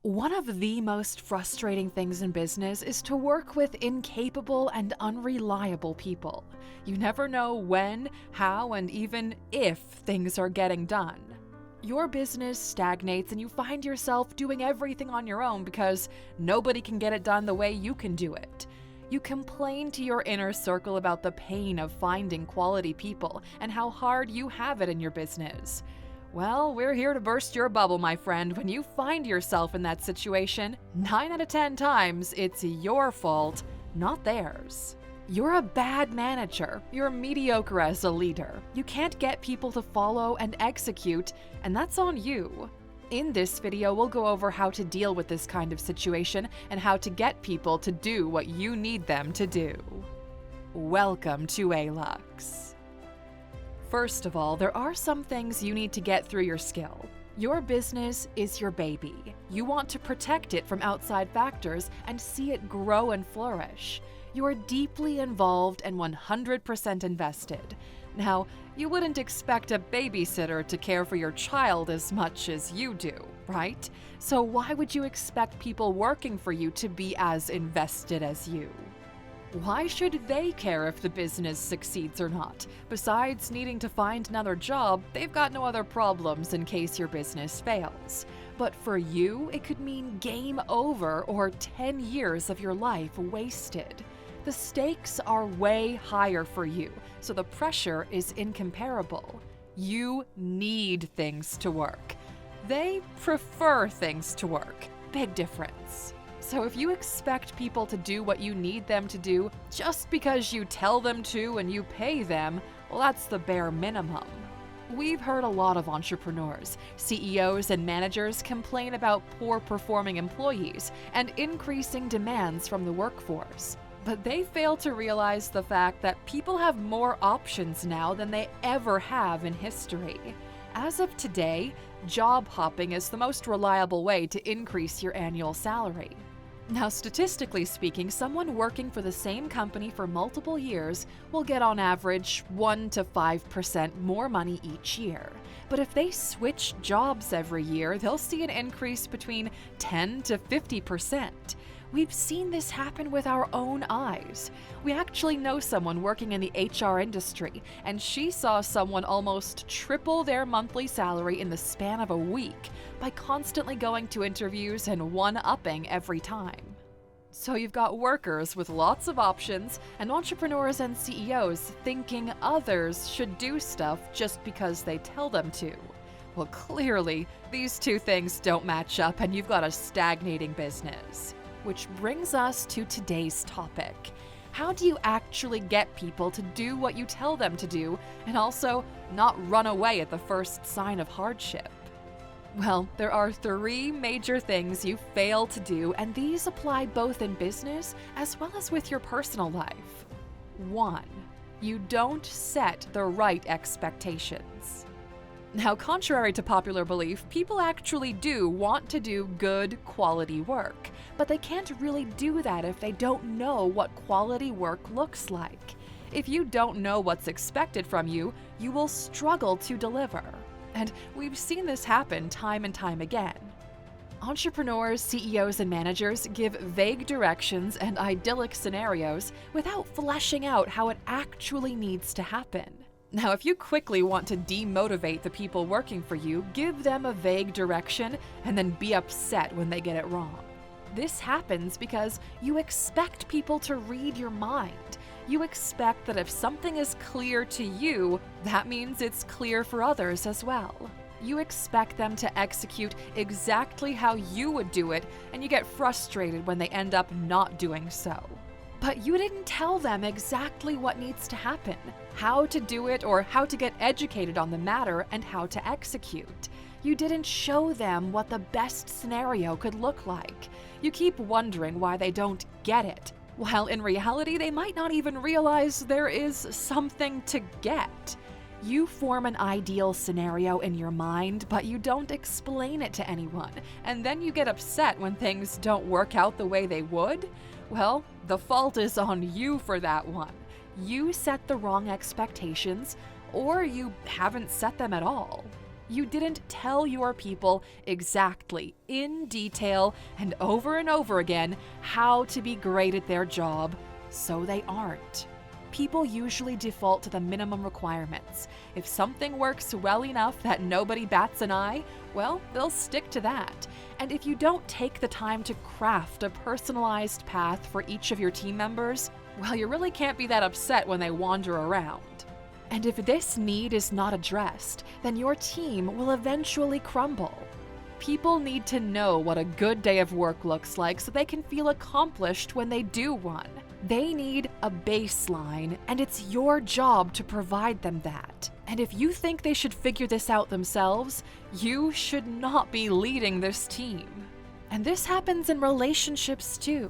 One of the most frustrating things in business is to work with incapable and unreliable people. You never know when, how, and even if things are getting done. Your business stagnates and you find yourself doing everything on your own because nobody can get it done the way you can do it. You complain to your inner circle about the pain of finding quality people and how hard you have it in your business. Well, we're here to burst your bubble, my friend. When you find yourself in that situation, 9 out of 10 times, it's your fault, not theirs. You're a bad manager. You're mediocre as a leader. You can't get people to follow and execute, and that's on you. In this video, we'll go over how to deal with this kind of situation and how to get people to do what you need them to do. Welcome to Alux. First of all, there are some things you need to get through your skill. Your business is your baby. You want to protect it from outside factors and see it grow and flourish. You're deeply involved and 100% invested. Now, you wouldn't expect a babysitter to care for your child as much as you do, right? So why would you expect people working for you to be as invested as you? Why should they care if the business succeeds or not? Besides needing to find another job, they've got no other problems in case your business fails. But for you, it could mean game over or 10 years of your life wasted. The stakes are way higher for you, so the pressure is incomparable. You need things to work. They prefer things to work. Big difference. So if you expect people to do what you need them to do just because you tell them to and you pay them, well, that's the bare minimum. We've heard a lot of entrepreneurs, CEOs, and managers complain about poor performing employees and increasing demands from the workforce. But they fail to realize the fact that people have more options now than they ever have in history. As of today, job hopping is the most reliable way to increase your annual salary. Now, statistically speaking, someone working for the same company for multiple years will get on average 1 to 5% more money each year. But if they switch jobs every year, they'll see an increase between 10 to 50%. We've seen this happen with our own eyes. We actually know someone working in the HR industry, and she saw someone almost triple their monthly salary in the span of a week by constantly going to interviews and one-upping every time. So you've got workers with lots of options and entrepreneurs and CEOs thinking others should do stuff just because they tell them to. Well, clearly, these two things don't match up and you've got a stagnating business. Which brings us to today's topic. How do you actually get people to do what you tell them to do and also not run away at the first sign of hardship? Well, there are 3 major things you fail to do, and these apply both in business as well as with your personal life. 1. You don't set the right expectations. Now, contrary to popular belief, people actually do want to do good, quality work, but they can't really do that if they don't know what quality work looks like. If you don't know what's expected from you, you will struggle to deliver. And we've seen this happen time and time again. Entrepreneurs, CEOs, and managers give vague directions and idyllic scenarios without fleshing out how it actually needs to happen. Now, if you quickly want to demotivate the people working for you, give them a vague direction and then be upset when they get it wrong. This happens because you expect people to read your mind. You expect that if something is clear to you, that means it's clear for others as well. You expect them to execute exactly how you would do it, and you get frustrated when they end up not doing so. But you didn't tell them exactly what needs to happen, how to do it, or how to get educated on the matter and how to execute. You didn't show them what the best scenario could look like. You keep wondering why they don't get it, while in reality they might not even realize there is something to get. You form an ideal scenario in your mind, but you don't explain it to anyone, and then you get upset when things don't work out the way they would? Well, the fault is on you for that one. You set the wrong expectations, or you haven't set them at all. You didn't tell your people exactly, in detail, and over again, how to be great at their job, so they aren't. People usually default to the minimum requirements. If something works well enough that nobody bats an eye, well, they'll stick to that. And if you don't take the time to craft a personalized path for each of your team members, well, you really can't be that upset when they wander around. And if this need is not addressed, then your team will eventually crumble. People need to know what a good day of work looks like so they can feel accomplished when they do one. They need a baseline, and it's your job to provide them that. And if you think they should figure this out themselves, you should not be leading this team. And this happens in relationships too.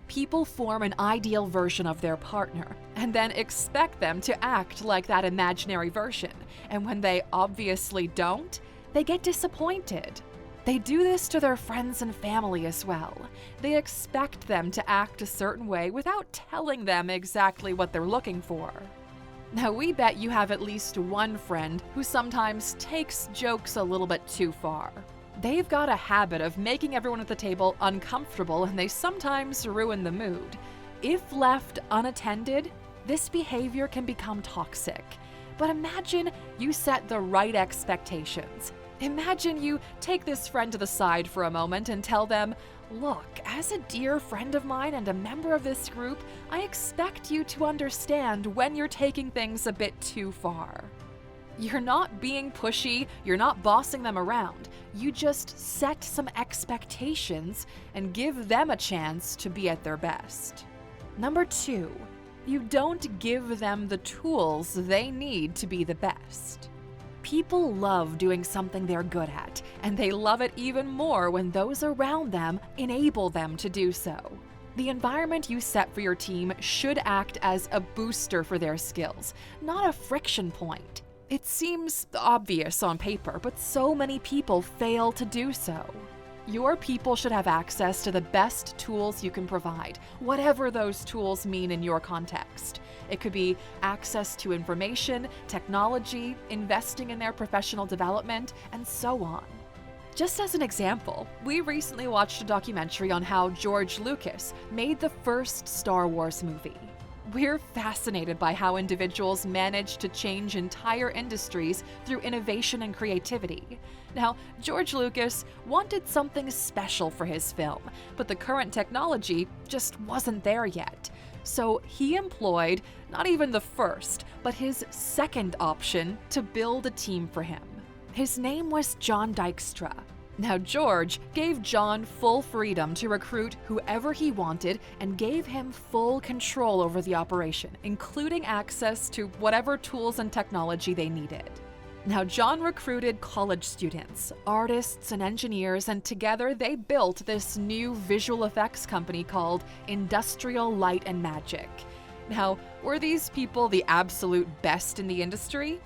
People form an ideal version of their partner and then expect them to act like that imaginary version. And when they obviously don't, they get disappointed. They do this to their friends and family as well. They expect them to act a certain way without telling them exactly what they're looking for. Now, we bet you have at least one friend who sometimes takes jokes a little bit too far. They've got a habit of making everyone at the table uncomfortable, and they sometimes ruin the mood. If left unattended, this behavior can become toxic. But imagine you set the right expectations. Imagine you take this friend to the side for a moment and tell them, "Look, as a dear friend of mine and a member of this group, I expect you to understand when you're taking things a bit too far." You're not being pushy, you're not bossing them around. You just set some expectations and give them a chance to be at their best. Number 2, you don't give them the tools they need to be the best. People love doing something they're good at, and they love it even more when those around them enable them to do so. The environment you set for your team should act as a booster for their skills, not a friction point. It seems obvious on paper, but so many people fail to do so. Your people should have access to the best tools you can provide, whatever those tools mean in your context. It could be access to information, technology, investing in their professional development, and so on. Just as an example, we recently watched a documentary on how George Lucas made the first Star Wars movie. We're fascinated by how individuals manage to change entire industries through innovation and creativity. Now, George Lucas wanted something special for his film, but the current technology just wasn't there yet. So he employed not even the first, but his second option to build a team for him. His name was John Dykstra. Now, George gave John full freedom to recruit whoever he wanted and gave him full control over the operation, including access to whatever tools and technology they needed. Now, John recruited college students, artists, and engineers, and together they built this new visual effects company called Industrial Light and Magic. Now, were these people the absolute best in the industry?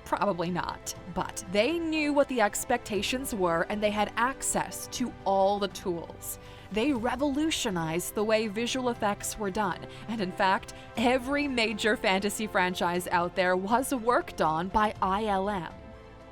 Probably not. But they knew what the expectations were, and they had access to all the tools. They revolutionized the way visual effects were done, and in fact, every major fantasy franchise out there was worked on by ILM.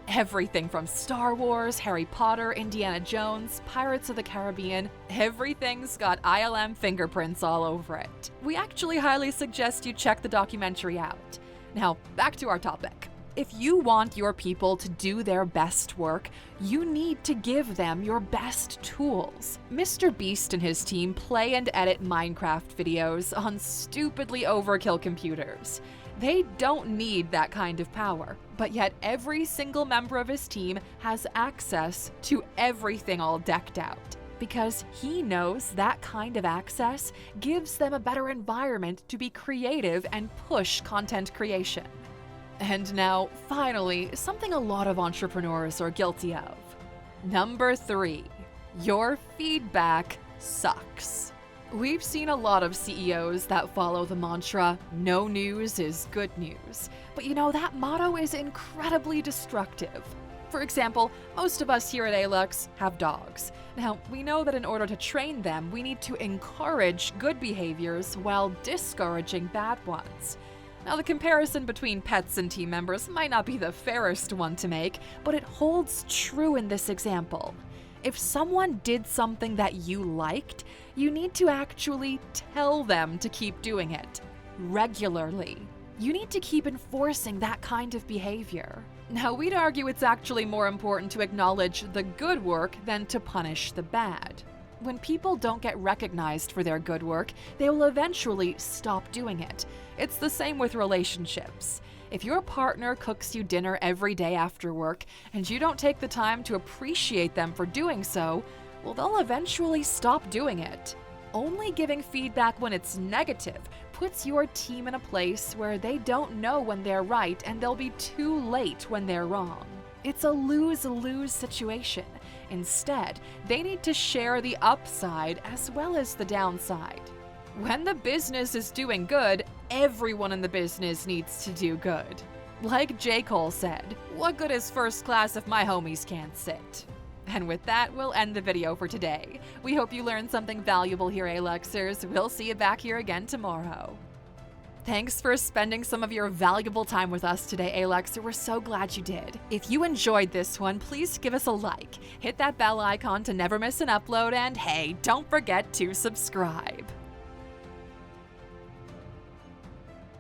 Everything from Star Wars, Harry Potter, Indiana Jones, Pirates of the Caribbean, everything's got ILM fingerprints all over it. We actually highly suggest you check the documentary out. Now, back to our topic. If you want your people to do their best work, you need to give them your best tools. Mr. Beast and his team play and edit Minecraft videos on stupidly overkill computers. They don't need that kind of power, but yet every single member of his team has access to everything all decked out. Because he knows that kind of access gives them a better environment to be creative and push content creation. And now, finally, something a lot of entrepreneurs are guilty of. Number 3, your feedback sucks. We've seen a lot of CEOs that follow the mantra, "No news is good news." But you know, that motto is incredibly destructive. For example, most of us here at Alux have dogs. Now, we know that in order to train them, we need to encourage good behaviors while discouraging bad ones. Now, the comparison between pets and team members might not be the fairest one to make, but it holds true in this example. If someone did something that you liked, you need to actually tell them to keep doing it regularly. You need to keep enforcing that kind of behavior. Now, we'd argue it's actually more important to acknowledge the good work than to punish the bad. When people don't get recognized for their good work, they will eventually stop doing it. It's the same with relationships. If your partner cooks you dinner every day after work and you don't take the time to appreciate them for doing so, well, they'll eventually stop doing it. Only giving feedback when it's negative puts your team in a place where they don't know when they're right and they'll be too late when they're wrong. It's a lose-lose situation. Instead, they need to share the upside as well as the downside. When the business is doing good, everyone in the business needs to do good. Like J. Cole said, "What good is first class if my homies can't sit?" And with that, we'll end the video for today. We hope you learned something valuable here, Aluxers. We'll see you back here again tomorrow. Thanks for spending some of your valuable time with us today, Aluxer. We're so glad you did. If you enjoyed this one, please give us a like, hit that bell icon to never miss an upload, and hey, don't forget to subscribe.